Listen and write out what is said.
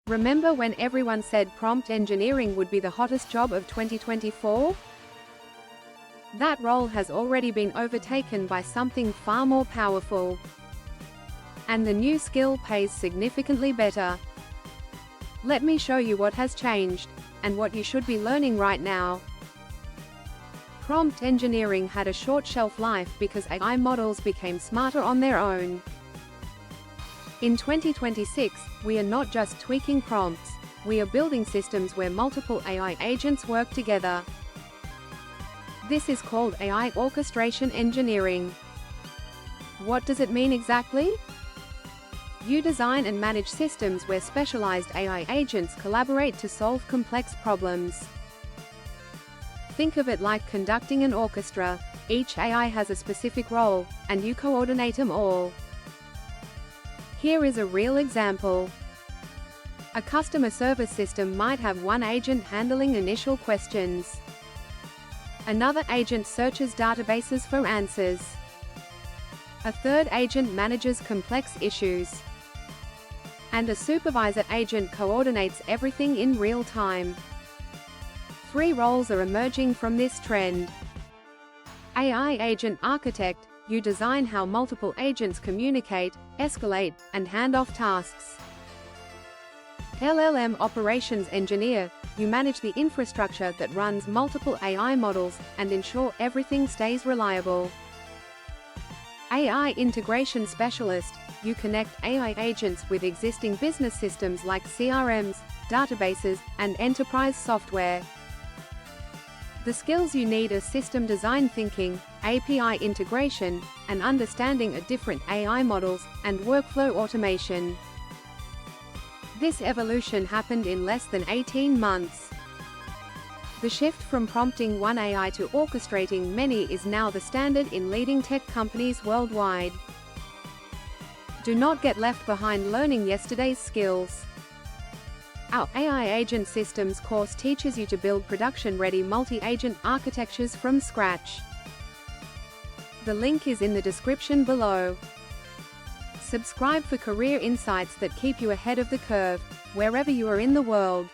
Remember when everyone said prompt engineering would be the hottest job of 2024? That role has already been overtaken by something far more powerful. And the new skill pays significantly better. Let me show you what has changed, and what you should be learning right now. Prompt engineering had a short shelf life because AI models became smarter on their own. In 2026, we are not just tweaking prompts, we are building systems where multiple AI agents work together. This is called AI Orchestration Engineering. What does it mean exactly? You design and manage systems where specialized AI agents collaborate to solve complex problems. Think of it like conducting an orchestra. Each AI has a specific role, and you coordinate them all. Here is a real example. A customer service system might have one agent handling initial questions. Another agent searches databases for answers. A third agent manages complex issues. And a supervisor agent coordinates everything in real time. 3 roles are emerging from this trend. AI Agent Architect, you design how multiple agents communicate, escalate, and hand off tasks. LLM Operations Engineer, you manage the infrastructure that runs multiple AI models, and ensure everything stays reliable. AI Integration Specialist, you connect AI agents with existing business systems like CRMs, databases, and enterprise software. The skills you need are system design thinking, API integration, and understanding of different AI models, and workflow automation. This evolution happened in less than 18 months. The shift from prompting one AI to orchestrating many is now the standard in leading tech companies worldwide. Do not get left behind learning yesterday's skills. Our AI Agent Systems course teaches you to build production-ready multi-agent architectures from scratch. The link is in the description below. Subscribe for career insights that keep you ahead of the curve, wherever you are in the world.